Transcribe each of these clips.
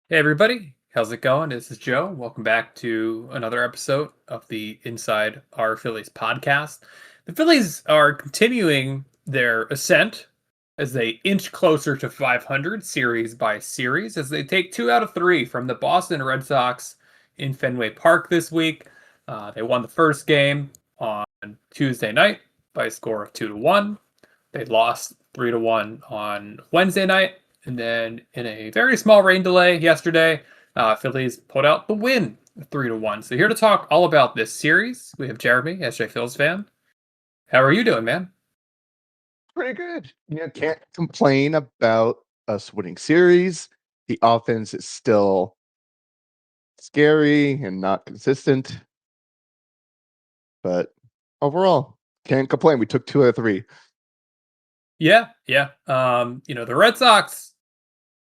Hey everybody, how's it going? This is Joe. Welcome back to another episode of the Inside Our Phillies podcast. The Phillies are continuing their ascent as they inch closer to 500 series by series as they take 2 out of 3 from the Boston Red Sox in Fenway Park this week. They won the first game on Tuesday night by a score of 2-1. They lost 3-1 on Wednesday night. And then in a very small rain delay yesterday, Phillies pulled out the win 3-1. So here to talk all about this series, we have Jeremy, SJ Phil's fan. How are you doing, man? Pretty good. Can't complain about us winning series. The offense is still scary and not consistent, but overall, can't complain. We took 2 out of 3. Yeah. The Red Sox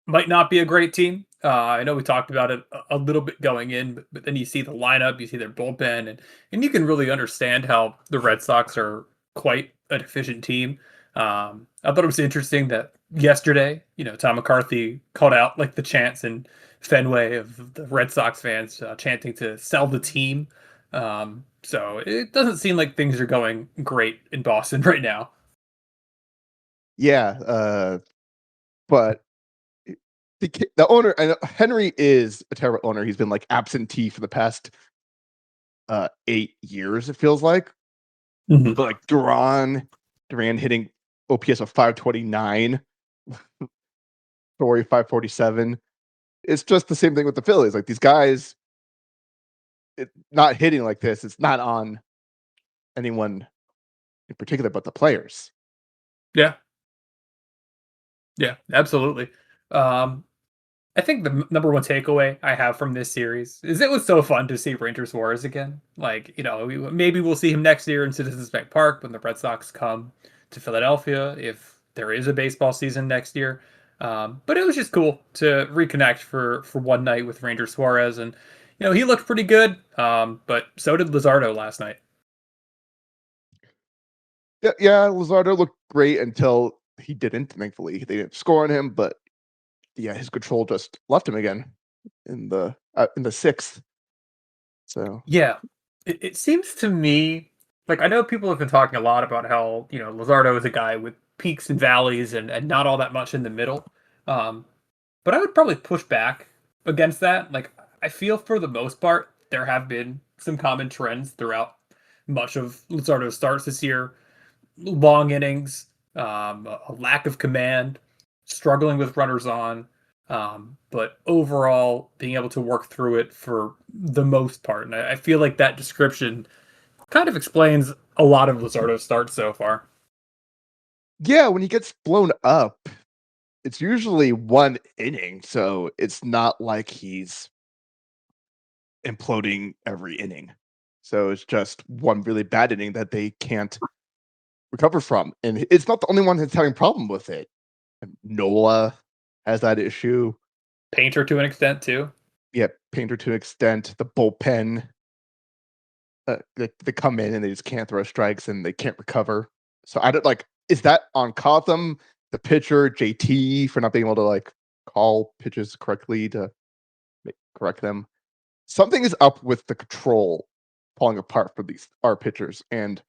might not be a great team. I know we talked about it a little bit going in, but then you see the lineup, you see their bullpen, and you can really understand how the Red Sox are quite an efficient team. I thought it was interesting that yesterday, Tom McCarthy called out like the chants in Fenway of the Red Sox fans chanting to sell the team. So it doesn't seem like things are going great in Boston right now. Yeah, but the owner, I know Henry is a terrible owner. He's been like absentee for the past 8 years. It feels like, Mhm. but like Duran hitting OPS of 529, Story 547. It's just the same thing with the Phillies. Like these guys, not hitting like this. It's not on anyone in particular, but the players. Yeah, yeah, absolutely. Um, I think the number one takeaway I have from this series is it was so fun to see Ranger Suarez again. Like, maybe we'll see him next year in Citizens Bank Park when the Red Sox come to Philadelphia if there is a baseball season next year. But it was just cool to reconnect for one night with Ranger Suarez, and he looked pretty good. But so did Luzardo last night. Yeah, Luzardo looked great until he didn't. Thankfully, they didn't score on him, but yeah, his control just left him again in the sixth. So Yeah, it seems to me like I know people have been talking a lot about how Luzardo is a guy with peaks and valleys and not all that much in the middle. Um, but I would probably push back against that. Like I feel for the most part there have been some common trends throughout much of Luzardo's starts this year: long innings, a lack of command, struggling with runners on. But overall, being able to work through it for the most part. And I feel like that description kind of explains a lot of Luzardo's starts so far. yeah, when he gets blown up, it's usually 1 inning. So it's not like he's imploding every inning. So it's just one really bad inning that they can't recover from, and it's not the only one that's having problem with it. Nola has that issue. Painter to an extent too. Yeah, Painter to an extent. The bullpen, they come in and they just can't throw strikes and they can't recover. So I don't like. Is that on Cotham, the pitcher, JT, for not being able to like call pitches correctly to correct them? Something is up with the control falling apart for these our pitchers, and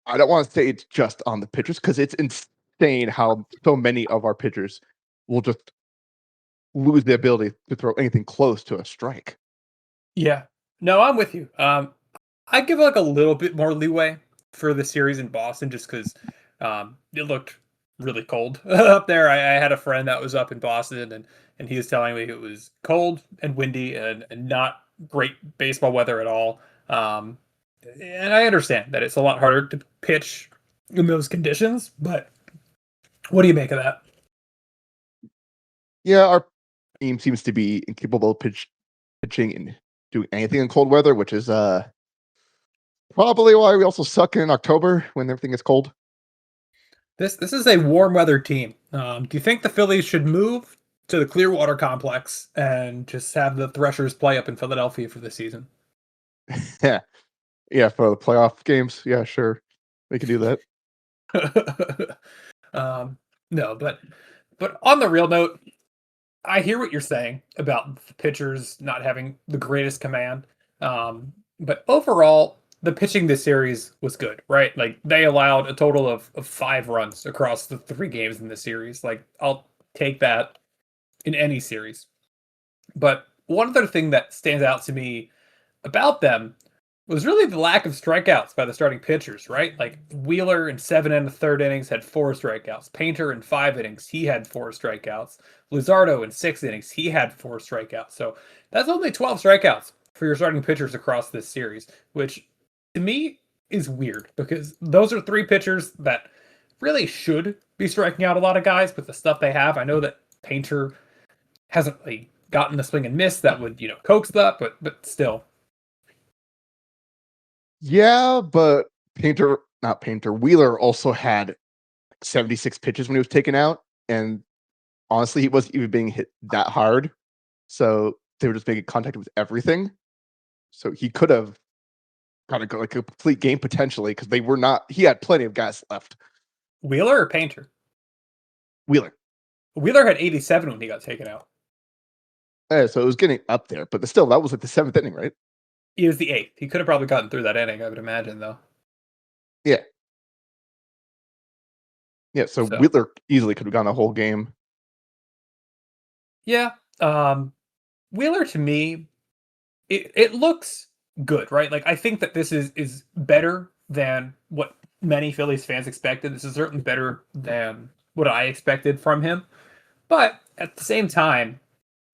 I don't want to say it's just on the pitchers because it's insane how so many of our pitchers will just lose the ability to throw anything close to a strike. Yeah. No, I'm with you. I give like a little bit more leeway for the series in Boston just because it looked really cold up there. I had a friend that was up in Boston and he was telling me it was cold and windy and not great baseball weather at all. Um, and I understand that it's a lot harder to pitch in those conditions, but what do you make of that? Yeah, our team seems to be incapable of pitching and doing anything in cold weather, which is probably why we also suck in October when everything is cold. This is a warm weather team. Do you think the Phillies should move to the Clearwater Complex and just have the Threshers play up in Philadelphia for the season? Yeah, yeah, for the playoff games. Yeah, sure, we can do that. um, no, but on the real note, I hear what you're saying about the pitchers not having the greatest command. But overall, the pitching this series was good, right? Like they allowed a total of 5 runs across the 3 games in the series. Like I'll take that in any series. But one other thing that stands out to me about them was really the lack of strikeouts by the starting pitchers, right? Like Wheeler in 7 and a third innings had 4 strikeouts. Painter in 5 innings, he had 4 strikeouts. Luzardo in 6 innings, he had 4 strikeouts. So that's only 12 strikeouts for your starting pitchers across this series, which to me is weird because those are 3 pitchers that really should be striking out a lot of guys with the stuff they have. I know that Painter hasn't like gotten the swing and miss that would, coax that, but still. Yeah, but not Painter, Wheeler also had like 76 pitches when he was taken out, and honestly, he wasn't even being hit that hard. So they were just making contact with everything. So he could have got a complete game potentially because they were not. He had plenty of gas left. Wheeler or Painter? Wheeler. Wheeler had 87 when he got taken out. So it was getting up there, but still, that was like the 7th inning, right? He was the 8th. He could have probably gotten through that inning, I would imagine, though. Yeah. Yeah, so So Wheeler easily could have gone a whole game. yeah, Wheeler to me, it looks good, right? Like I think that this is better than what many Phillies fans expected. This is certainly better than what I expected from him. But at the same time,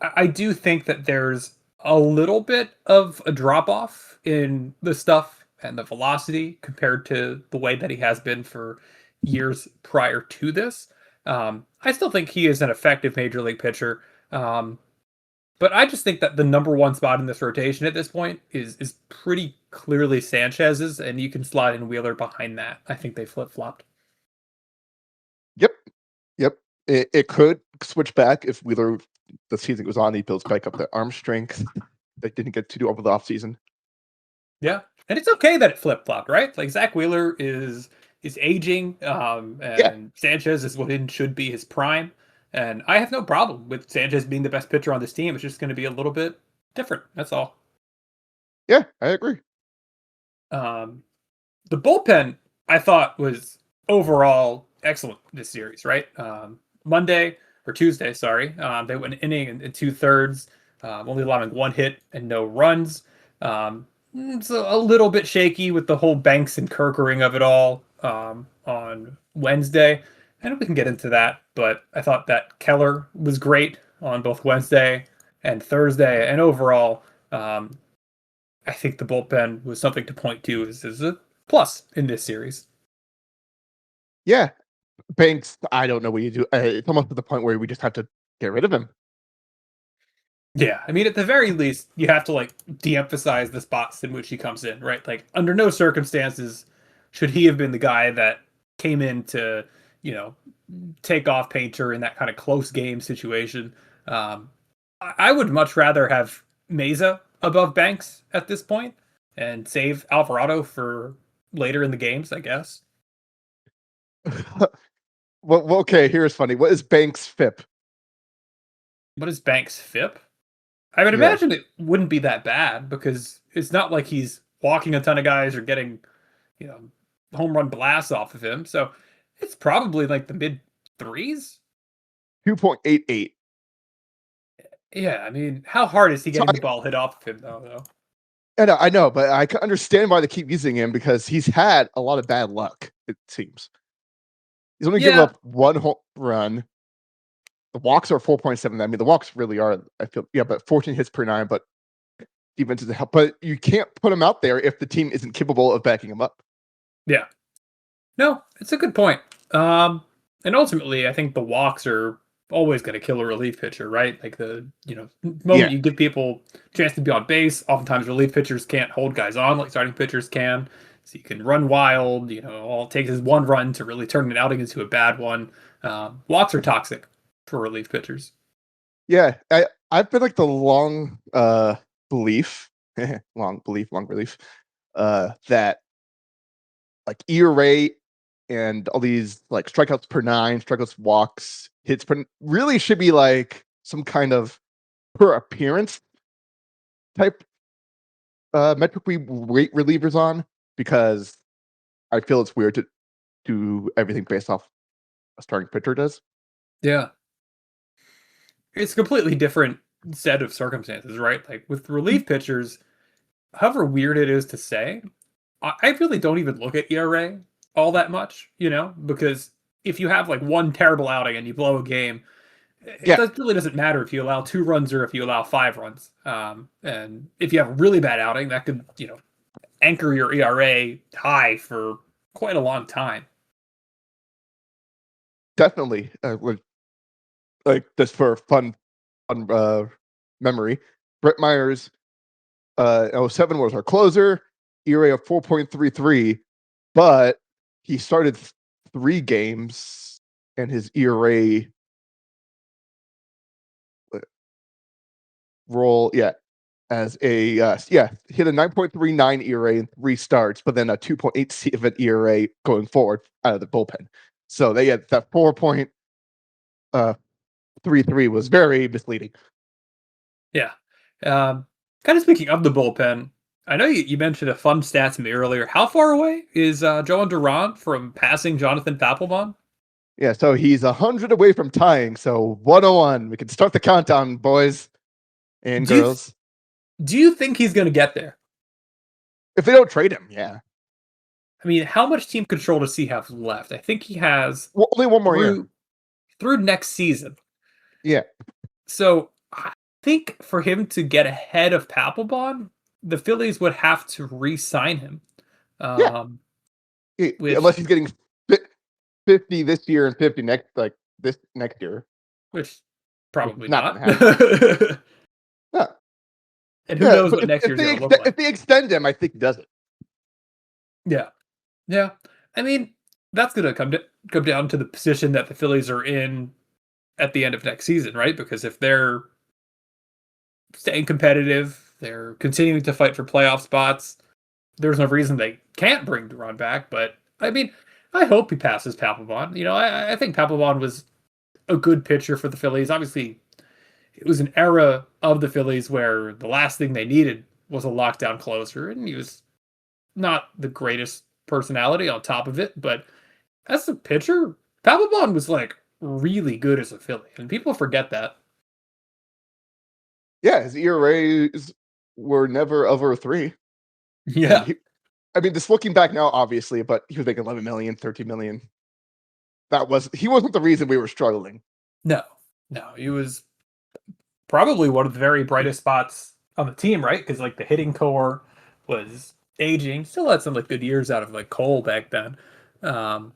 I do think that there's a little bit of a drop off in the stuff and the velocity compared to the way that he has been for years prior to this. I still think he is an effective major league pitcher. But I just think that the number one spot in this rotation at this point is pretty clearly Sanchez's, and you can slide in Wheeler behind that. I think they flip flopped. Yep. Yep. It could switch back if Wheeler, the season goes on, he builds back up that arm strength that didn't get to do over the offseason. Yeah, and it's okay that it flip flopped, right? Like Zach Wheeler is aging, Yeah. and Sanchez is what should be his prime, and I have no problem with Sanchez being the best pitcher on this team. It's just going to be a little bit different. That's all. Yeah, I agree. Um, the bullpen I thought was overall excellent this series, right? Monday or Tuesday, sorry, they went an inning and 2/3, only allowing 1 hit and no runs. It's a little bit shaky with the whole Banks and Kerkering of it all on Wednesday. And we can get into that, but I thought that Keller was great on both Wednesday and Thursday. And overall, I think the bullpen was something to point to as a plus in this series. Yeah. Banks, I don't know what you do. It's almost to the point where we just have to get rid of him. Yeah, I mean, at the very least, you have to like de-emphasize the spots in which he comes in, right? Like, under no circumstances should he have been the guy that came in to, you know, take off Painter in that kind of close game situation. I would much rather have Meza above Banks at this point and save Alvarado for later in the games, I guess. Well, okay, here's funny. What is Banks' FIP? What is Banks' FIP? I would Yeah. imagine it wouldn't be that bad because it's not like he's walking a ton of guys or getting, you know, home run blasts off of him. So it's probably like the mid threes. 2.88. Yeah, I mean, how hard is he So getting the ball hit off of him though? I know, but I can understand why they keep using him because he's had a lot of bad luck, it seems. He's only given Yeah, up 1 home run. The walks are 4.7. I mean, the walks really are, I feel, yeah, but 14 hits per nine, but defense is a help. But you can't put him out there if the team isn't capable of backing him up. yeah. No, it's a good point. And ultimately, I think the walks are always going to kill a relief pitcher, right? Like moment Yeah. you give people a chance to be on base, oftentimes relief pitchers can't hold guys on like starting pitchers can. So you can run wild. All it takes is 1 run to really turn an outing into a bad one. Walks are toxic for relief pitchers. Yeah. I've been like the long belief, long relief, that like ERA and all these like strikeouts per nine, strikeouts, walks, hits per really should be like some kind of per appearance type metric we rate relievers on, because I feel it's weird to do everything based off a starting pitcher does. Yeah. It's a completely different set of circumstances, right? Like with relief pitchers, however weird it is to say, I really don't even look at ERA all that much, because if you have like one terrible outing and you blow a game, it Yeah, really doesn't matter if you allow 2 runs or if you allow 5 runs. And if you have a really bad outing, that could, anchor your ERA high for quite a long time. definitely. Like just for fun memory, Brett Myers, in '07 was our closer, ERA of 4.33, but he started 3 games and his ERA roll, yeah, as a hit a 9.39 ERA in 3 starts, but then a 2.87 ERA going forward out of the bullpen. So they had that 4.33 was very misleading. Yeah. Kind of speaking of the bullpen, I know you mentioned a fun stat to me earlier. How far away is Joan Duran from passing Jonathan Papelbon? Yeah, so he's 100 away from tying. So 101. We can start the countdown, boys and Do you th- girls. do you think he's going to get there? If they don't trade him, yeah. I mean, how much team control does he have left? I think he has Well, only one more year. through next season. Yeah. So I think for him to get ahead of Papelbon, the Phillies would have to re-sign him. Yeah. Um, Unless which he's getting 50 this year and 50 this next year, which which is probably not going not. to happen. Yeah. And who Yeah, knows but what next if year's going to look if like. they extend him, I think he does it. Yeah. Yeah. I mean, that's going to come down to the position that the Phillies are in at the end of next season, right? Because if they're staying competitive, they're continuing to fight for playoff spots, there's no reason they can't bring Duran back. But I mean, I hope he passes Papelbon. I think Papelbon was a good pitcher for the Phillies. Obviously, it was an era of the Phillies where the last thing they needed was a lockdown closer, and he was not the greatest personality on top of it. But as a pitcher, Papelbon was like really good as a Philly, and people forget that. Yeah, his ERAs were never over 3. And Yeah. I mean, just looking back now, obviously, but he was making 11 million, 13 million. He wasn't the reason we were struggling. No, no, he was probably one of the very brightest spots on the team, right? Because like the hitting core was aging, still had some like good years out of like Cole back then, um,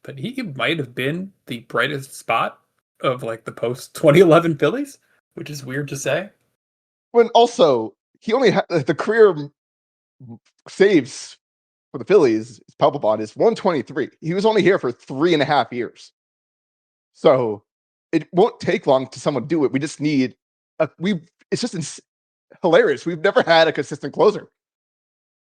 but he might have been the brightest spot of like the post 2011 Phillies, which is weird to say. When also, he only had the career saves for the Phillies, Papelbon is 123. He was only here for 3.5 years. So it won't take long to someone do it. We just need it's just hilarious. We've never had a consistent closer.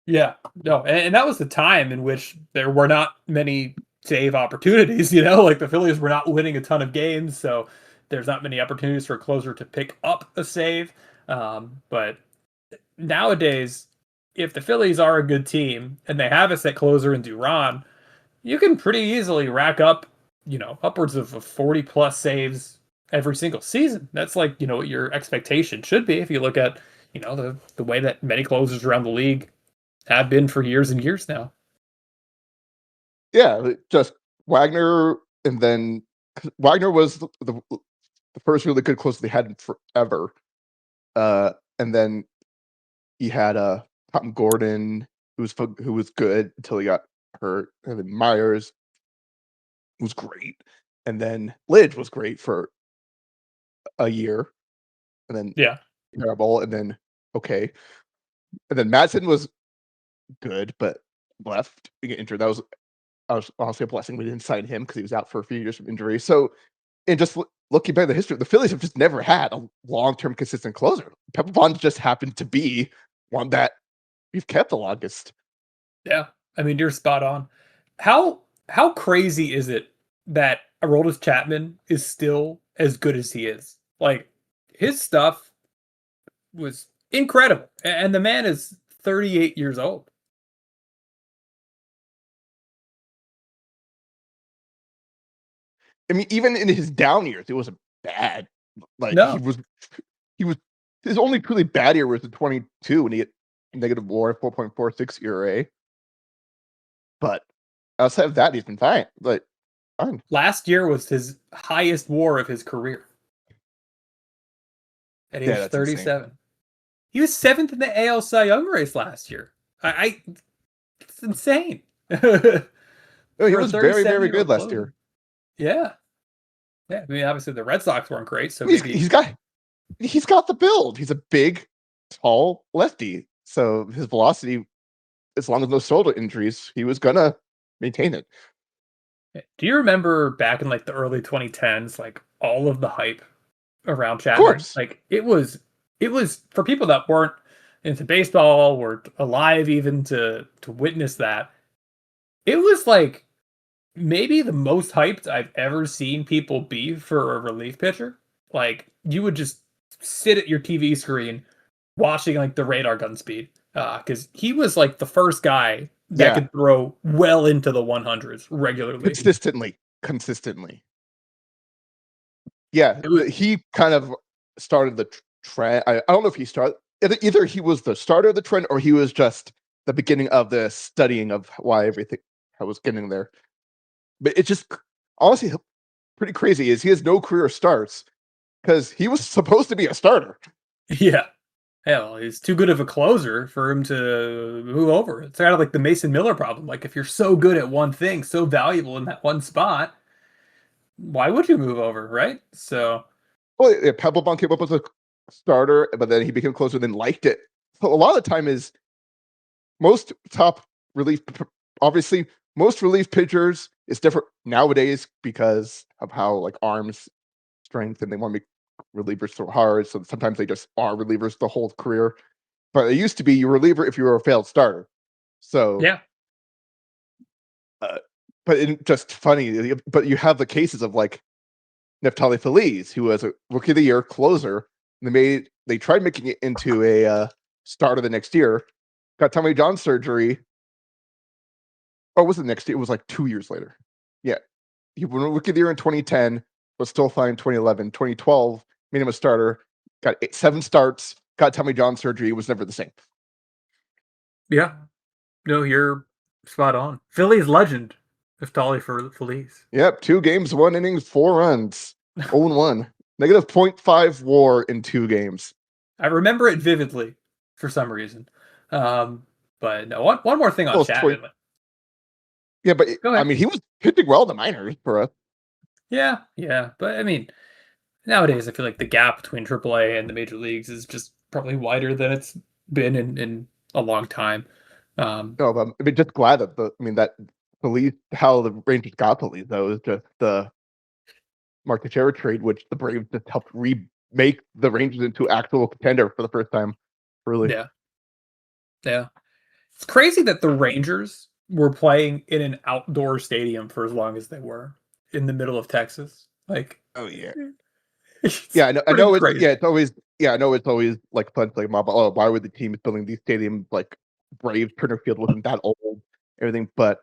Yeah, no, and that was the time in which there were not many save opportunities. Like the Phillies were not winning a ton of games, so there's not many opportunities for a closer to pick up a save. But nowadays, if the Phillies are a good team and they have a set closer in Duran, you can pretty easily rack up, upwards of 40 plus saves every single season. That's like, what your expectation should be if you look at, the way that many closers around the league have been for years and years now. Yeah, just Wagner, and then Wagner was the first really good closer they had in forever. And then he had Tom Gordon, who was good until he got hurt, and then Myers was great, and then Lidge was great for a year, and then Yeah. terrible, and then okay, and then Madsen was good, but left, he got injured. That was honestly a blessing we didn't sign him because he was out for a few years from injury. So, and just looking back at the history, the Phillies have just never had a long-term consistent closer. Pepper Bond just happened to be one that we've kept the longest. Yeah. I mean, you're spot on. How crazy is it that Aroldis Chapman is still as good as he is? Like his stuff was incredible, and the man is 38 years old. I mean, even in his down years, it wasn't bad. Like No, he was his only truly bad year was the 22 when he had negative WAR 4.46 ERA. But outside of that, he's been fine. Like fine. last year was his highest WAR of his career at Yeah, age that's insane. 37. He was seventh in the AL Cy Young race last year. I it's insane No, he for a was very, very good 37-year-old last closer. year. Yeah, yeah. I mean, obviously the Red Sox weren't great, so He's maybe he's got the build. He's a big, tall lefty. So his velocity, as long as no shoulder injuries, he was gonna maintain it. do you remember back in like the early 2010s, like all of the hype around Of Chapman? course. Like it was for people that weren't into baseball, weren't alive even to witness that. It was like maybe the most hyped I've ever seen people be for a relief pitcher. Like you would just sit at your TV screen watching like the radar gun speed because he was like the first guy that Yeah. could throw well into the 100s regularly. Consistently. Yeah, It was he kind of started the trend. I don't know if he started either he was the starter of the trend or he was just the beginning of the studying of why everything I was getting there. But it just honestly pretty crazy is he has no career starts because he was supposed to be a starter. yeah. Hell, he's too good of a closer for him to move over. It's kind of like the Mason Miller problem. Like if you're so good at one thing, so valuable in that one spot, why would you move over, right? So Well, yeah, Pebblebump came up as a starter, but then he became closer and then liked it. So a lot of the time is most top relief, obviously, most relief pitchers is different nowadays because of how like arms strength and they want to make relievers so hard. So sometimes they just are relievers the whole career. But it used to be you were a reliever if you were a failed starter. So, yeah, uh, but it just funny. But you have the cases of like Neftali Feliz, who was a rookie of the year closer. They tried making it into a starter the next year. Got Tommy John surgery. Oh, it was the next year? It was like 2 years later. Yeah, he won rookie of the year in 2010, was still fine in 2011. 2012 made him a starter. Got 7 starts. Got Tommy John surgery. It was never the same. yeah. No, you're spot on. Phillies legend, Iftali for Feliz. Yep, 2 games, 1 innings, 4 runs, 0-1, negative .5 WAR in 2 games. I remember it vividly for some reason. Um, but no, one more thing on Well, it's Chapman. yeah, but Go I ahead. mean, he was pitching well in the minors for us. Yeah, yeah, but I mean, nowadays I feel like the gap between AAA and the major leagues is just probably wider than it's been in a long time. Um, No, but I mean, just glad that that police how the Rangers got police though is just the Mark Teixeira trade, which the Braves just helped remake the Rangers into actual contender for the first time. Really, yeah, yeah. It's crazy that the Rangers were playing in an outdoor stadium for as long as they were in the middle of Texas. Like, oh yeah, it's yeah. I pretty know it's crazy. it's always I know it's always like fun to like mob. Oh, why were the teams building these stadiums like Braves Turner Field wasn't that old, everything, but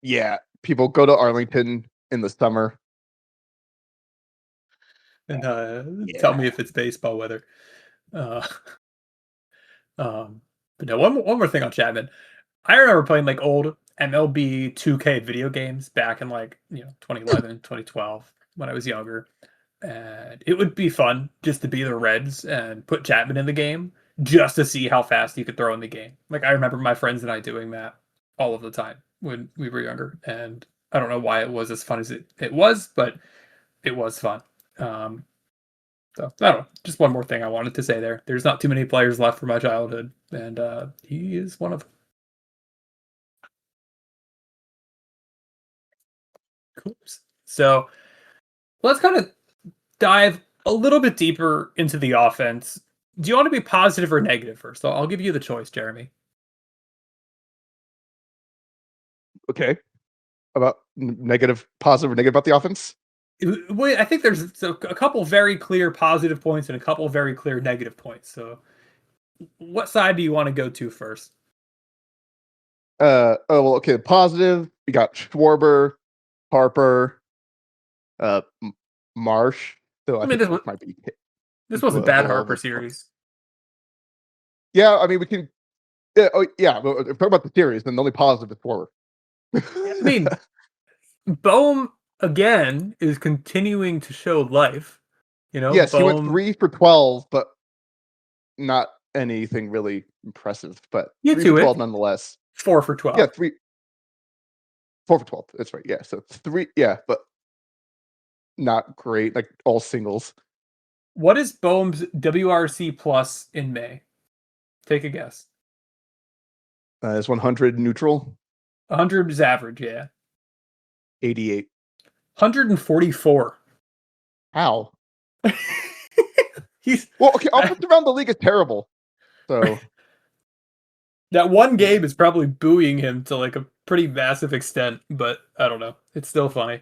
yeah, people go to Arlington in the summer. And tell Yeah, me if it's baseball weather. Uh, um, but no, one more thing on Chapman. I remember playing like old MLB 2K video games back in like 2011, 2012 when I was younger. And it would be fun just to be the Reds and put Chapman in the game just to see how fast he could throw in the game. Like I remember my friends and I doing that all of the time when we were younger. And I don't know why it was as fun as it was, but it was fun. Um, so I don't know. Just one more thing I wanted to say there. There's not too many players left from my childhood, and he is one of them. Cool. So let's kind of dive a little bit deeper into the offense. Do you want to be positive or negative first? So I'll give you the choice, Jeremy. okay. About negative, positive, or negative about the offense. Wait, I think there's a couple very clear positive points and a couple very clear negative points. So, what side do you want to go to first? Oh well, okay. Positive. We got Schwarber, Harper, uh, Marsh. So I I mean, think Marsh might be this was a bad below Harper the. series. Yeah, I mean we can. Yeah, oh yeah. But if we're talking about the series, then the only positive is Schwarber. I mean, Bohm again is continuing to show life. Yes, he went Bohm 3 for 12, but not anything really impressive. But you 3 for 12 it nonetheless. 4 for 12. Yeah, 4 for 12. That's right. Yeah, so three. Yeah, but not great. Like all singles. What is Bohm's WRC plus in May? Take a guess. Is 100 neutral? 100 is average, yeah. 88. 144. How? He's Well, okay. Offense around the league is terrible. So that one yeah, game is probably buoying him to like a pretty massive extent, but I don't know. It's still funny.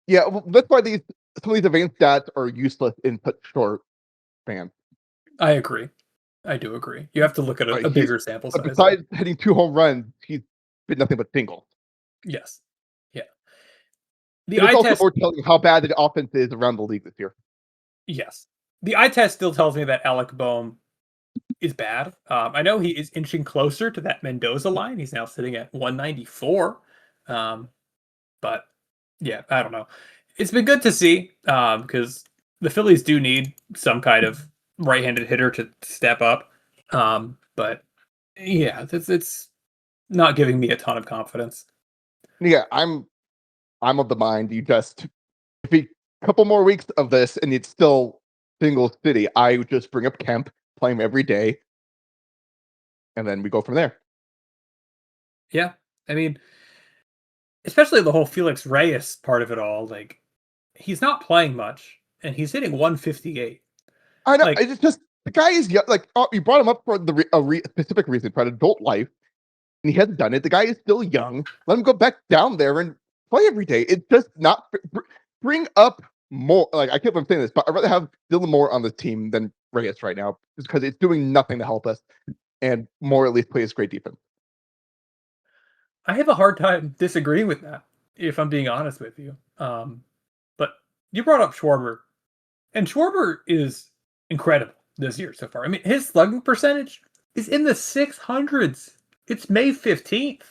yeah. Well, that's why some of these advanced stats are useless in such short span. I agree. I do agree. You have to look at Like a he's bigger sample size. besides hitting 2 home runs, he's been nothing but singles. Yes. Yeah. The And it's eye also test, more telling how bad the offense is around the league this year. yes. The eye test still tells me that Alec Boehm is bad. I know he is inching closer to that Mendoza line. He's now sitting at 194. Um, but yeah, I don't know. It's been good to see because the Phillies do need some kind of right-handed hitter to step up. But yeah, it's not giving me a ton of confidence. Yeah, I'm of the mind you just if we couple more weeks of this and it's still single city, I would just bring up Kemp, play him every day, and then we go from there. Yeah, I mean, especially the whole Felix Reyes part of it all. Like, he's not playing much, and he's hitting 158. I know Like, it's just the guy is young. Like you brought him up for specific reason, for an adult life, and he hasn't done it. The guy is still young. Let him go back down there and play every day. It's just not bring up more. Like I can't believe I'm saying this, but I'd rather have Dylan Moore on the team than Reyes right now, just because it's doing nothing to help us, and Moore at least plays great defense. I have a hard time disagreeing with that, if I'm being honest with you. But you brought up Schwarber, and Schwarber is incredible this year so far. I mean, his slugging percentage is in the 600s. It's May 15th.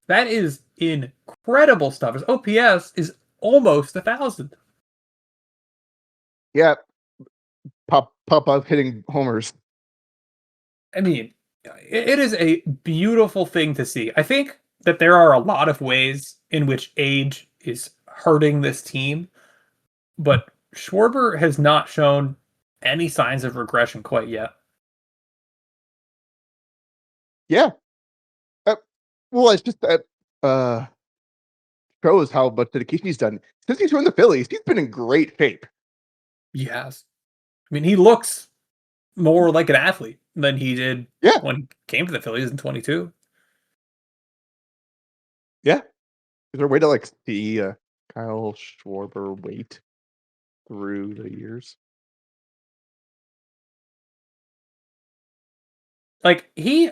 That is incredible stuff. His OPS is almost 1,000. Yeah, pop up hitting homers. I mean, it is a beautiful thing to see. I think that there are a lot of ways in which age is hurting this team, but Schwarber has not shown any signs of regression quite yet. Yeah. Uh, well, it's just that shows how much dedication he's done since he's joined the Phillies. He's been in great shape. He has. I mean, he looks more like an athlete than he did Yeah, when he came to the Phillies in 22. yeah. Is there a way to like see Kyle Schwarber weight through the years? Like he,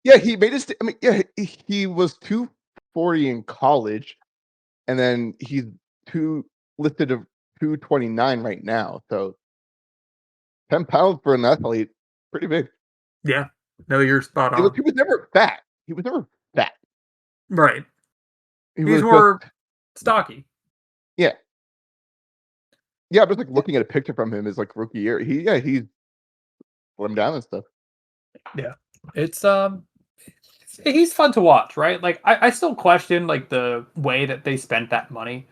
Yeah, he made his. I mean, yeah, he was 240 in college, and then he's two listed of 229 right now. So 10 pounds for an athlete, pretty big. yeah, no, you're spot on. He was never fat. He was never fat. Right. He He's was just more stocky. yeah. Yeah, I'm just like looking at a picture from him his like rookie year. He's slimmed down and stuff. Yeah. It's he's fun to watch, right? Like I still question like the way that they spent that money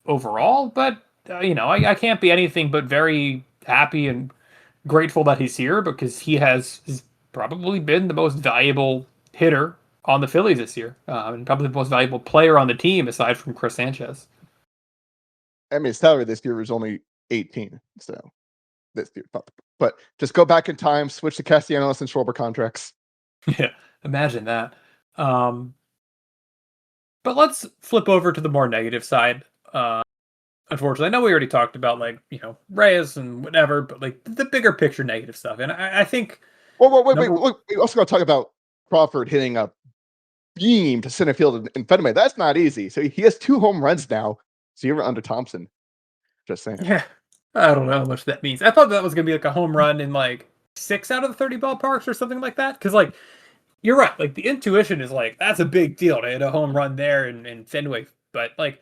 overall, but I can't be anything but very happy and grateful that he's here because he's probably been the most valuable hitter on the Phillies this year, and probably the most valuable player on the team aside from Chris Sanchez. I mean, his salary this year was only 18, so this year, but just go back in time, switch to Castellanos and Schwarber contracts. Yeah, imagine that. Um, but let's flip over to the more negative side Unfortunately, I know we already talked about like Reyes and whatever, but like the bigger picture negative stuff, and I think Well, wait, number look, we also got to talk about Crawford hitting a beam to center field in Fenway. That's not easy. So he has 2 home runs now, 0 under Thompson. Just saying. yeah, I don't know how much that means. I thought that was gonna be like a home run in like 6 out of the 30 ballparks or something like that. Because like you're right, like the intuition is like that's a big deal to hit a home run there in Fenway, but like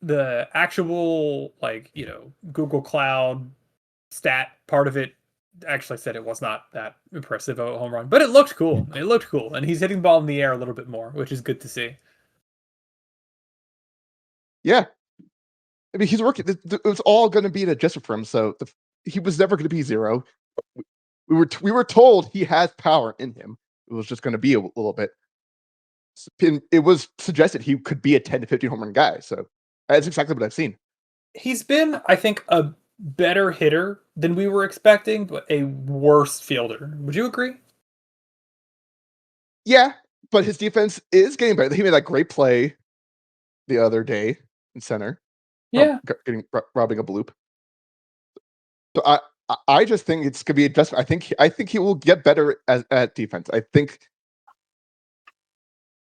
the actual like Google Cloud stat part of it actually said it was not that impressive of a home run, but it looked cool. It looked cool, and he's hitting the ball in the air a little bit more, which is good to see. Yeah, I mean, he's working. It was all going to be an adjustment for him, so he was never going to be 0. We were told he has power in him. It was just going to be a little bit. It was suggested he could be a 10 to 15 home run guy. So that's exactly what I've seen. He's been, I think, a better hitter than we were expecting, but a worse fielder. Would you agree? Yeah, but his defense is getting better. He made that great play the other day in center, Yeah. robbing a bloop. So I just think it's gonna be adjustment. I think he will get better at defense. I think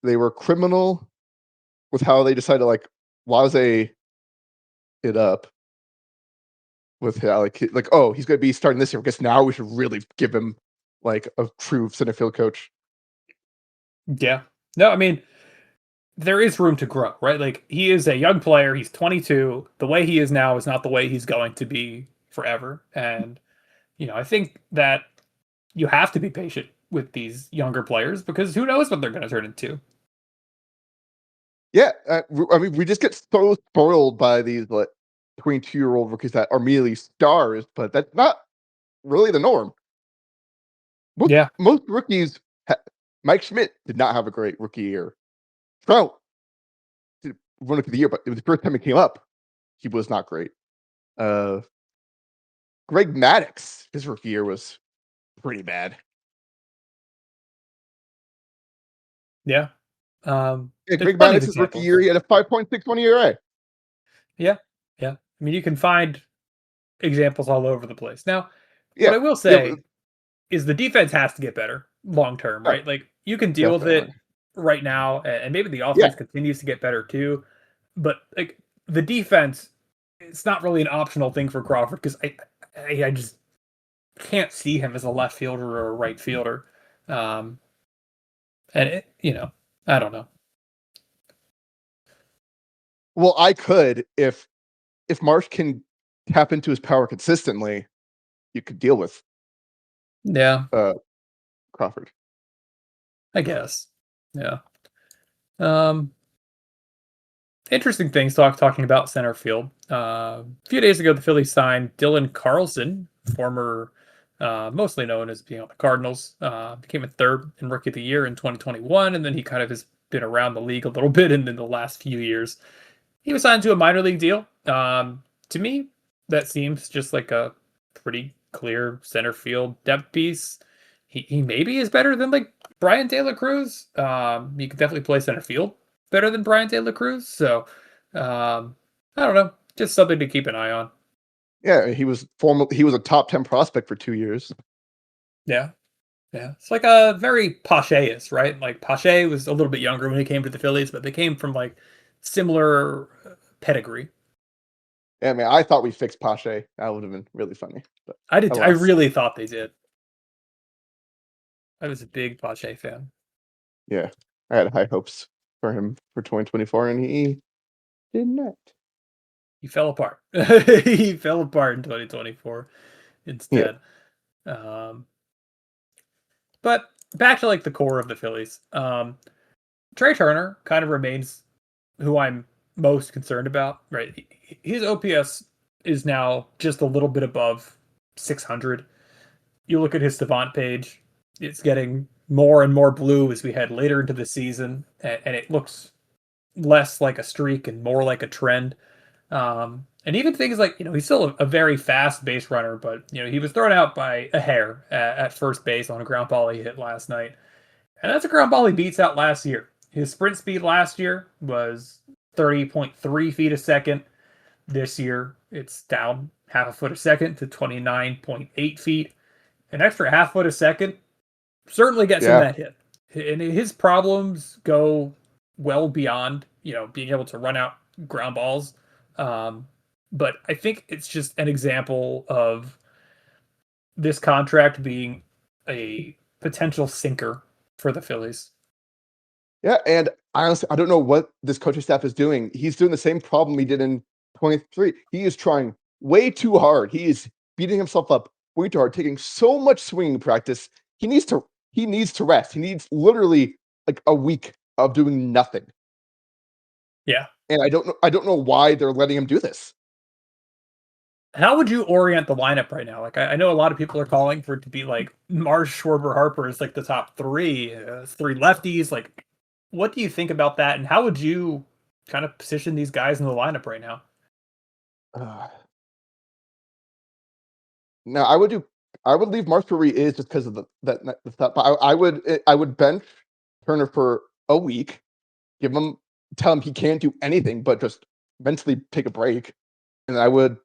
they were criminal with how they decided to like Waze it up with how like oh he's gonna be starting this year. I guess now we should really give him like a true center field coach. Yeah. No, I mean, there is room to grow, right? Like he is a young player. He's 22. The way he is now is not the way he's going to be forever. And I think that you have to be patient with these younger players because who knows what they're going to turn into. Yeah, I mean we just get so spoiled by these like 22-year-old rookies that are immediately stars, but that's not really the norm. Yeah. Most rookies, Mike Schmidt did not have a great rookie year. Trout did rookie of the year, but it was the first time he came up. He was not great. Uh, Greg Maddux, his rookie year was pretty bad. Yeah. Yeah, There's Greg plenty of Maddux's rookie year, examples. he had a 5.61 ERA. Yeah. Yeah. I mean, you can find examples all over the place. Now, what Yeah, I will yeah, say is the defense has to get better long term, oh, right? Like you can deal with it definitely. right now, and maybe the Yeah, offense continues to get better too. But like the defense, it's not really an optional thing for Crawford because I just can't see him as a left fielder or a right fielder. Um, and I don't know. well, I could if Marsh can tap into his power consistently, you could deal with Yeah, uh Crawford. I guess. Yeah. Um, Interesting things talking about center field. A few days ago, the Phillies signed Dylan Carlson, former, mostly known as being on the Cardinals. Became a third in Rookie of the Year in 2021, and then he kind of has been around the league a little bit in the last few years. He was signed to a minor league deal. To me, that seems just like a pretty clear center field depth piece. He maybe is better than like Brian De La Cruz. He could definitely play center field better than Brian De La Cruz. So I don't know, just something to keep an eye on. Yeah, he was a top 10 prospect for 2 years. Yeah, yeah, it's like a very Pache is right. Like Pache was a little bit younger when he came to the Phillies, but they came from like similar pedigree. Yeah, man, I thought we fixed Pache. That would have been really funny. But I did. I alas. really thought they did. I was a big Pache fan. Yeah. I had high hopes for him for 2024 and he did not. He fell apart. He fell apart in 2024 Yeah. instead. Um, but back to like the core of the Phillies. Trey Turner kind of remains who I'm most concerned about. Right, his OPS is now just a little bit above 600. You look at his Savant page; it's getting more and more blue as we head later into the season, and it looks less like a streak and more like a trend. And even things like, he's still a very fast base runner, but, he was thrown out by a hair at first base on a ground ball he hit last night. And that's a ground ball he beats out last year. His sprint speed last year was 30.3 feet a second. This year, it's down half a foot a second to 29.8 feet. An extra half foot a second certainly gets him Yeah. that hit. And his problems go well beyond, being able to run out ground balls. But I think it's just an example of this contract being a potential sinker for the Phillies. Yeah, and honestly, I don't know what this coaching staff is doing. He's doing the same problem he did in 23. He is trying way too hard. He is beating himself up way too hard, taking so much swinging practice. He needs to rest. He needs literally like a week of doing nothing. Yeah. And I don't know why they're letting him do this. How would you orient the lineup right now? Like, I know a lot of people are calling for it to be like Marsh, Schwarber, Harper is like the top three lefties. Like, what do you think about that? And how would you kind of position these guys in the lineup right now? Uh, Now I would leave Mark where he is just because of that. But I would bench Turner for a week, tell him he can't do anything, but just mentally take a break, and I would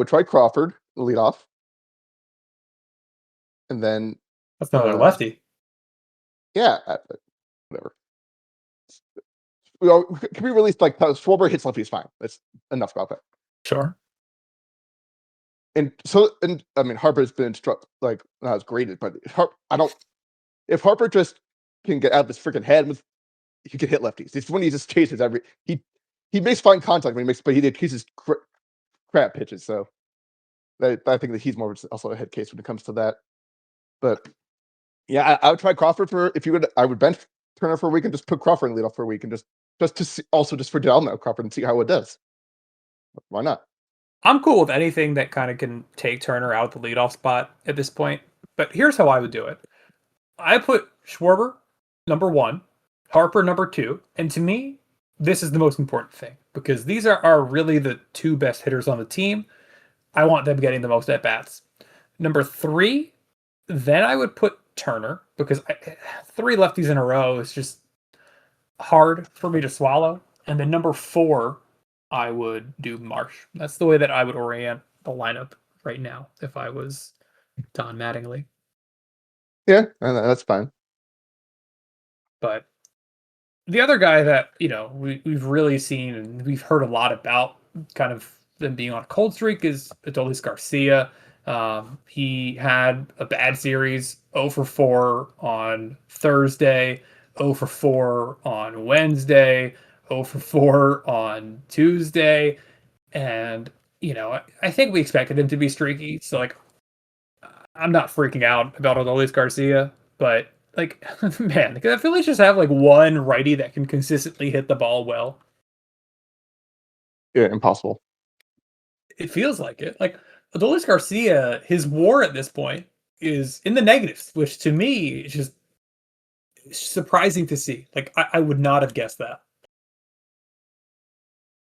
try Crawford lead off, and then That's another uh lefty. yeah, whatever. Can we release like Schwarber hits lefty is fine. That's enough about that. Sure. And I mean Harper's been struck like not as graded, but I don't if Harper just can get out of his freaking head with he can hit lefties. It's when he just chases he makes fine contact when he makes, but he chases crap pitches. So I think that he's more also a head case when it comes to that. But yeah, I would try Crawford for if you would. I would bench Turner for a week and just put Crawford in lead off for a week and just to see, also just for development of Crawford and see how it does. Why not? I'm cool with anything that kind of can take Turner out the leadoff spot at this point. But here's how I would do it. I put Schwarber number one, Harper number two, and to me, this is the most important thing because these are really the two best hitters on the team. I want them getting the most at bats. Number three, then I would put Turner because three lefties in a row is just hard for me to swallow. And then number four, I would do Marsh. That's the way that I would orient the lineup right now if I was Don Mattingly. Yeah, that's fine. But the other guy that we've really seen and we've heard a lot about, kind of them being on a cold streak, is Adolis Garcia. He had a bad series, 0 for 4 on Thursday, 0 for 4 on Wednesday, 0 for 4 on Tuesday, and I think we expected him to be streaky. So like, I'm not freaking out about Adolis Garcia, but like, man, the Phillies just have like one righty that can consistently hit the ball well. Yeah, impossible. It feels like it. Like Adolis Garcia, his WAR at this point is in the negatives, which to me is just surprising to see. Like I would not have guessed that.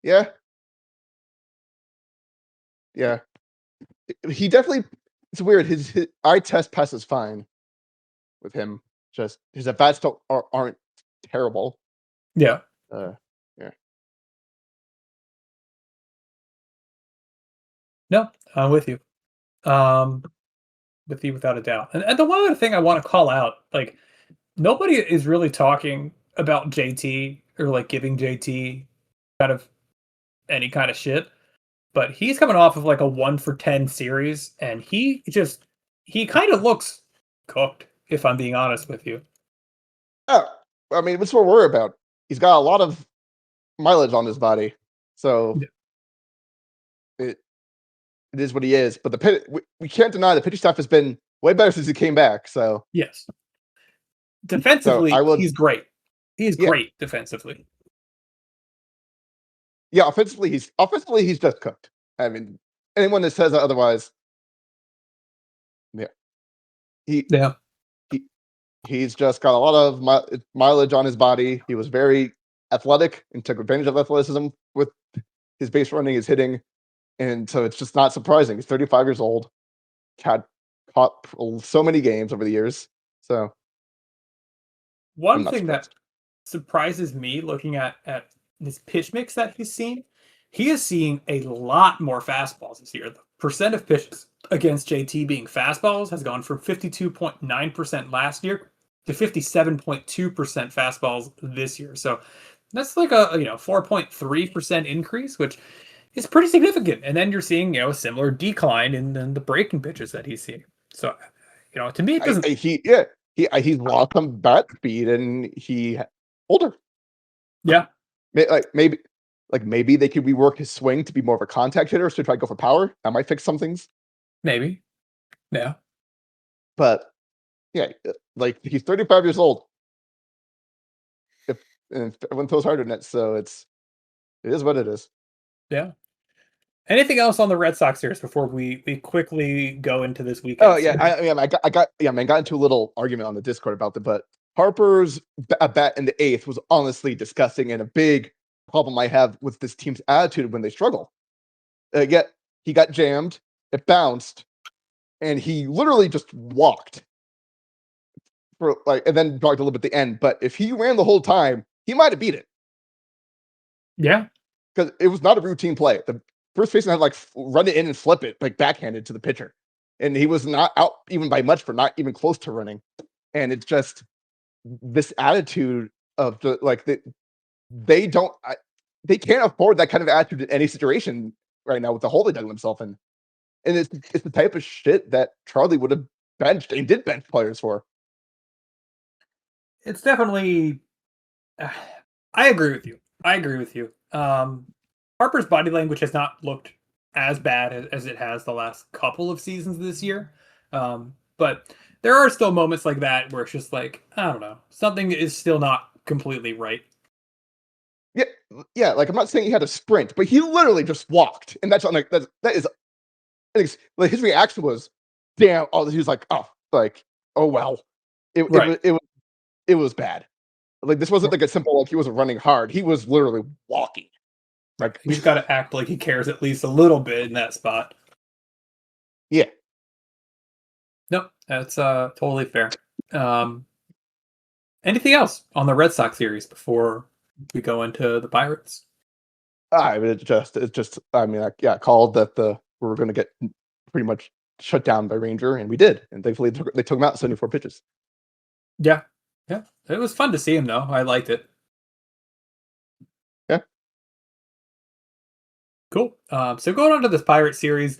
Yeah, yeah. He definitely. It's weird. His eye test passes fine with him. Just his at bats aren't terrible. Yeah. Uh, yeah. No, I'm with you. Um, with you without a doubt. And the one other thing I want to call out, like nobody is really talking about JT or like giving JT kind of any kind of shit. But he's coming off of like a 1 for 10 series, and he kind of looks cooked, if I'm being honest with you. Oh, I mean, what's what we're about? He's got a lot of mileage on his body, so Yeah. it is what he is. But we can't deny the pitching staff has been way better since he came back. So Yes. so Defensively, I will. he's great. He's Yeah, great defensively. yeah. Offensively he's just cooked. I mean, anyone that says otherwise, yeah, he Yeah. he he's just got a lot of mileage on his body. He was very athletic and took advantage of athleticism with his base running, his hitting, and so it's just not surprising. He's 35 years old, had caught so many games over the years, so I'm One not thing that surprised. surprises me looking at this pitch mix that he's seen, he is seeing a lot more fastballs this year. The percent of pitches against JT being fastballs has gone from 52.9% last year to 57.2% fastballs this year. So that's like a 4.3% increase, which is pretty significant. And then you're seeing a similar decline in the breaking pitches that he's seeing. So to me it doesn't. He's lost some bat speed and older. Yeah, Maybe they could rework his swing to be more of a contact hitter, so try to go for power. That might fix some things. maybe. Yeah. But yeah, like he's 35 years old. And everyone throws harder than it, so it is what it is. Yeah. Anything else on the Red Sox series before we quickly go into this Oh weekend? yeah, I got into a little argument on the Discord about it, but Harper's bat in the eighth was honestly disgusting and a big problem I have with this team's attitude when they struggle. Yet he got jammed, it bounced, and he literally just walked and then jogged a little bit at the end. But if he ran the whole time, he might have beat it. Yeah. Because it was not a routine play. The first baseman had run it in and flip it backhanded to the pitcher, and he was not out even by much for not even close to running. And it's just this attitude of they don't they can't afford that kind of attitude in any situation right now with the hole they dug themselves in. And it's the type of shit that Charlie would have benched and did bench players for. It's definitely. I agree with you. Harper's body language has not looked as bad as it has the last couple of seasons this year. But there are still moments like that where it's just like, I don't know, something is still not completely right. Yeah. Like I'm not saying he had a sprint, but he literally just walked, and that's his reaction was, "Damn!" Oh, he was like, "Oh well." Right. It was bad. Like this wasn't like a simple he wasn't running hard. He was literally walking. Right. He's got to act like he cares at least a little bit in that spot. Yeah. Nope, that's totally fair. Um, Anything else on the Red Sox series before we go into the Pirates? I mean, called that we were going to get pretty much shut down by Ranger, and we did. And thankfully, they took him out 74 pitches. Yeah, yeah, it was fun to see him though. I liked it. Yeah. Cool. So going on to this Pirate series,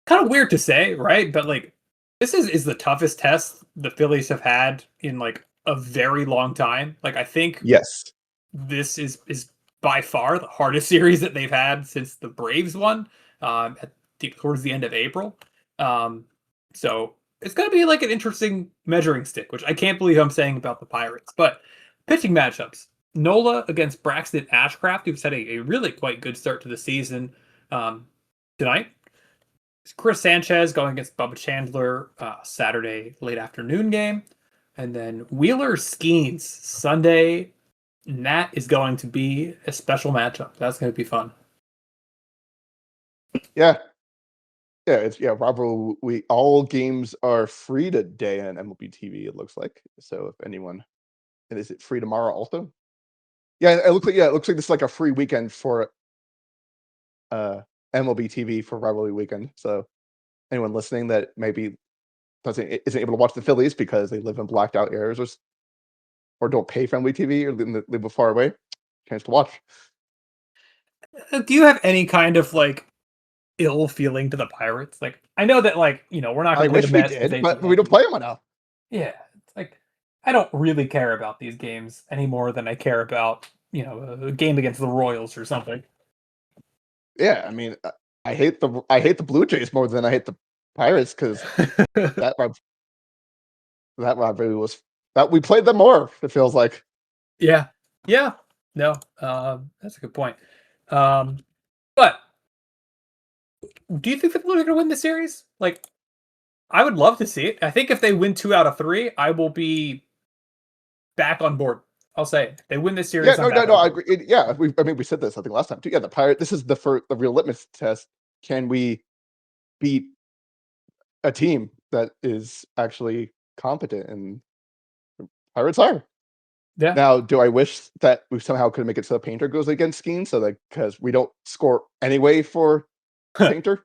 kind of weird to say, right? But like, this is the toughest test the Phillies have had in like a very long time. Like, I think Yes. this is by far the hardest series that they've had since the Braves won towards the end of April. So it's going to be like an interesting measuring stick, which I can't believe I'm saying about the Pirates. But pitching matchups: Nola against Braxton Ashcraft, who's had a really quite good start to the season tonight. Chris Sanchez going against Bubba Chandler Saturday late afternoon game. And then Wheeler Skeens Sunday. And that is going to be a special matchup. That's going to be fun. Yeah. Robert, all games are free today on MLB TV, it looks like. So if anyone, and is it free tomorrow also? Yeah, it looks like this is like a free weekend for MLB TV for rivalry weekend. So anyone listening that maybe isn't able to watch the Phillies because they live in blacked out areas or don't pay for MLB TV or live far away, chance to watch. Do you have any kind of like ill feeling to the Pirates? Like, I know that we're not I going to play wish the we Mets. did, but we don't play them enough. Yeah, it's like I don't really care about these games any more than I care about a game against the Royals or something. Yeah, I mean, I hate the Blue Jays more than I hate the Pirates because that rivalry was that we played them more. It feels like. Yeah, yeah, no, that's a good point. But do you think the Blues are going to win the series? Like, I would love to see it. I think if they win 2 out of 3, I will be back on board. I'll say it. If they win this series. Yeah, no, I agree. We said this I think last time too. Yeah, the Pirate. This is the real litmus test. Can we beat a team that is actually competent? And Pirates are. Yeah. Now, do I wish that we somehow could make it so Painter goes against Skeen, so that because we don't score anyway for Painter?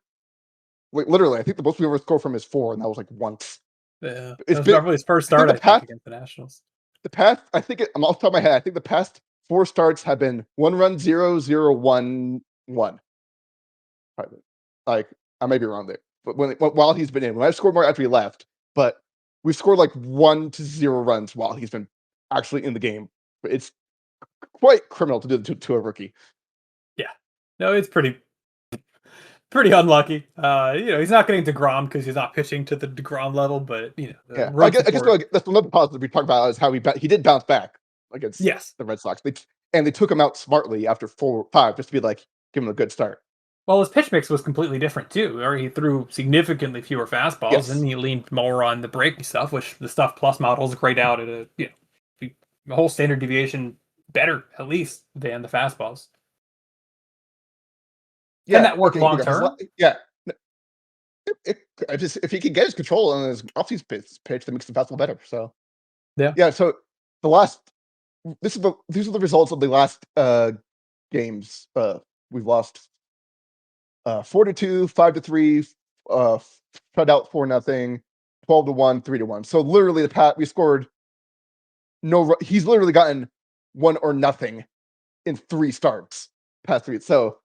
Like literally, I think the most we ever scored from is 4, and that was like once. Yeah. That It's was been probably his first I think start, I think, against the Nationals. the past I think I'm off the top of my head. I think the past 4 starts have been 1 run, 0, 0, 1, 1. Probably. Like I may be wrong there, but while he's been in, when I've scored more after he left, but we've scored like 1 to 0 runs while he's been actually in the game. But it's quite criminal to do to a rookie. Yeah. No, it's pretty unlucky. He's not getting DeGrom because he's not pitching to the DeGrom level, but the Yeah, run I guess support. that's another positive we talked about is how he did bounce back against Yes. the Red Sox. They took him out smartly after 4-5 just to be like give him a good start. Well, his pitch mix was completely different too. Or he threw significantly fewer fastballs, and Yes. he leaned more on the breaking stuff, which the stuff plus models grayed out at a whole standard deviation better at least than the fastballs. Can Yeah. that work Okay. long term? Yeah. If he can get his control on his off-season pitch, that makes the fastball better. So Yeah. yeah. So the last these are the results of the last games. We've lost 4-2, 5-3, uh, shut out 4-0, 12-1, 3-1. So literally we scored he's literally gotten 1 or nothing in 3 starts past 3. So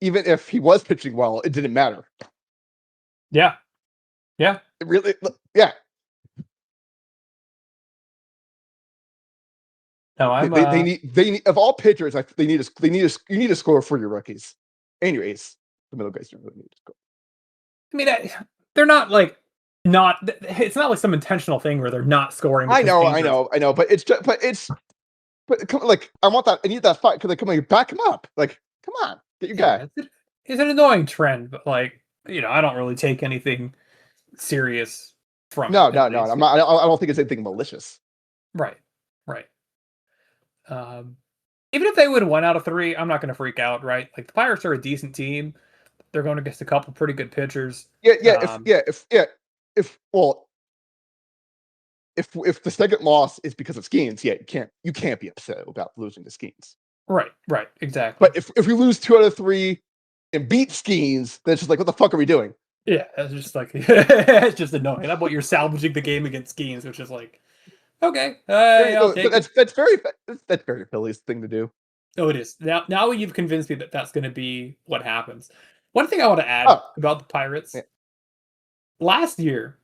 even if he was pitching well, it didn't matter. Yeah. Yeah. It really, yeah. No, I'm They need of all pitchers, you need to score for your rookies and your ace. The middle guys don't really need to score. I mean, they're not like not. It's not like some intentional thing where they're not scoring I because know, Painter's. but like I want that. I need that fight because they come like back him up. Like, come on, get your guy. Yeah, it's an annoying trend, but like I don't really take anything serious from it. No, At no, no. least. I'm not. I don't think it's anything malicious. Right, right. Um, Even if they win 1 out of 3, I'm not going to freak out. Right, like the Pirates are a decent team. They're going against a couple pretty good pitchers. Yeah, Um, if well, if the second loss is because of Skeens, yeah, you can't be upset about losing to Skeens. right, exactly. But if we lose 2 out of 3 and beat Skeens, then it's just like, what the fuck are we doing? Yeah, it's just like it's just annoying. How about you're salvaging the game against Skeens, which is like, okay, I'll take it. That's very Phillies thing to do. Oh, it is. Now you've convinced me that that's going to be what happens. One thing I want to add Oh, about the Pirates. yeah. Last year,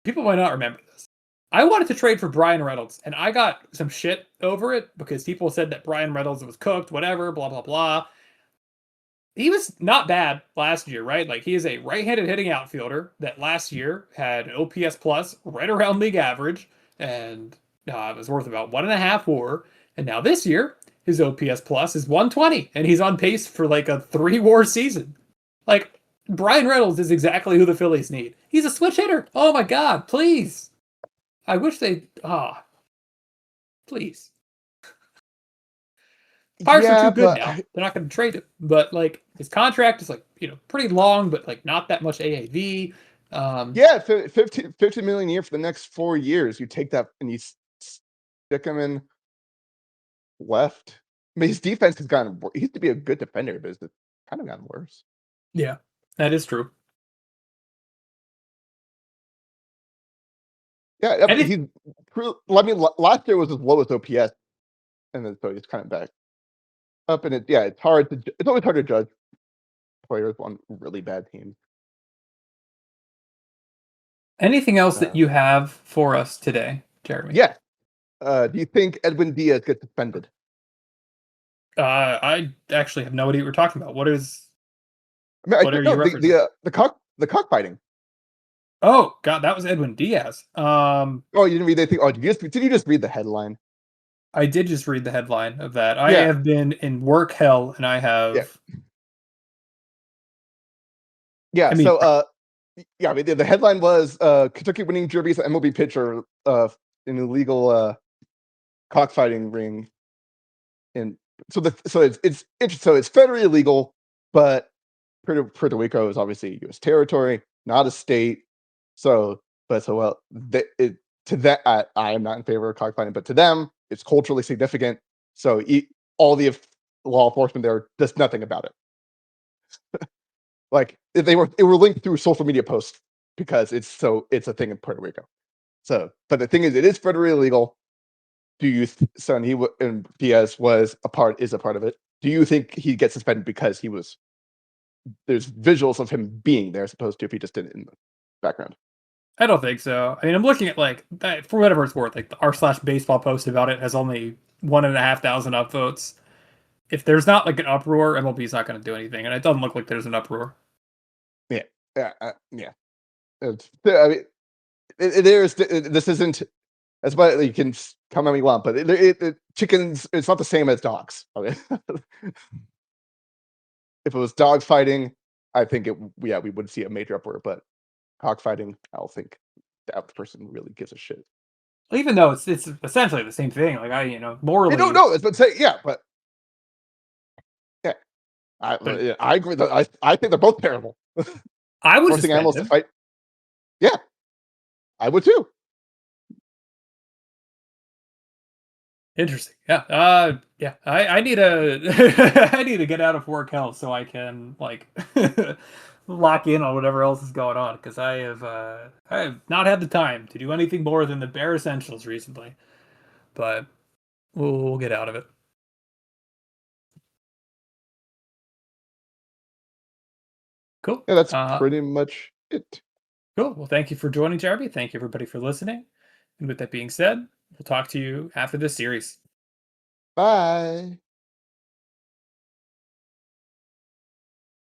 people might not remember this. I wanted to trade for Brian Reynolds, and I got some shit over it because people said that Brian Reynolds was cooked, whatever, blah, blah, blah. He was not bad last year, right? Like, he is a right-handed hitting outfielder that last year had an OPS plus right around league average, and it was worth about 1.5 WAR. And now this year, his OPS plus is 120, and he's on pace for like a 3 WAR season. Like, Brian Reynolds is exactly who the Phillies need. He's a switch hitter. Oh my God, please. I wish they. Please. Pirates are too Yeah, good but now. They're not going to trade him. But like his contract is like pretty long, but like not that much AAV. yeah, 50 million a year for the next 4 years. You take that and you stick him in left. I mean, his defense has gotten. He used to be a good defender, but it's kind of gotten worse. Yeah, that is true. Yeah, And he. I mean, last year was his lowest OPS, and then so he's kind of back up. And it's hard to. It's always hard to judge players on really bad teams. anything else that you have for us today, Jeremy? Yeah. Do you think Edwin Diaz gets suspended? I actually have no idea what you're talking about. What is? I mean, What are you referencing? the cockfighting. Oh God, that was Edwin Diaz. Oh, you didn't read anything. Oh, did you just read the headline? I did just read the headline of that. I Yeah. have been in work hell, and I have. Yeah. I mean, I mean, the headline was Kentucky winning derby as an MLB pitcher in an illegal cockfighting ring, and so it's federally illegal, but Puerto Rico is obviously U.S. territory, not a state. So I am not in favor of cockfighting, but to them, It's culturally significant. So all the law enforcement there does nothing about it. Like they were linked through social media posts because it's a thing in Puerto Rico. So, but the thing is, it is federally illegal. Do you, so and and Diaz is a part of it. Do you think he gets suspended because there's visuals of him being there, as opposed to if he just did it in the background? I don't think so. I mean, I'm looking at like that, for whatever it's worth. Like the r/baseball post about it has only 1,500 upvotes. If there's not like an uproar, MLB's not going to do anything, and it doesn't look like there's an uproar. Yeah, yeah. I mean, this isn't as well. You can come at me want, but chickens. It's not the same as dogs. I mean, if it was dog fighting, I think we would see a major uproar. But cockfighting, I don't think that person really gives a shit. Even though it's essentially the same thing. Like They don't morally, know. But say yeah, but yeah, but I agree. I think they're both terrible. I would Forcing suspend animals to him. fight. Yeah, I would too. Interesting. Yeah. Yeah. I need a I need to get out of work health so I can like lock in on whatever else is going on because I have not had the time to do anything more than the bare essentials recently. But we'll get out of it. Cool. Yeah, that's pretty much it. Cool. Well, thank you for joining, Jeremy. Thank you everybody for listening. And with that being said, we'll talk to you after this series. Bye.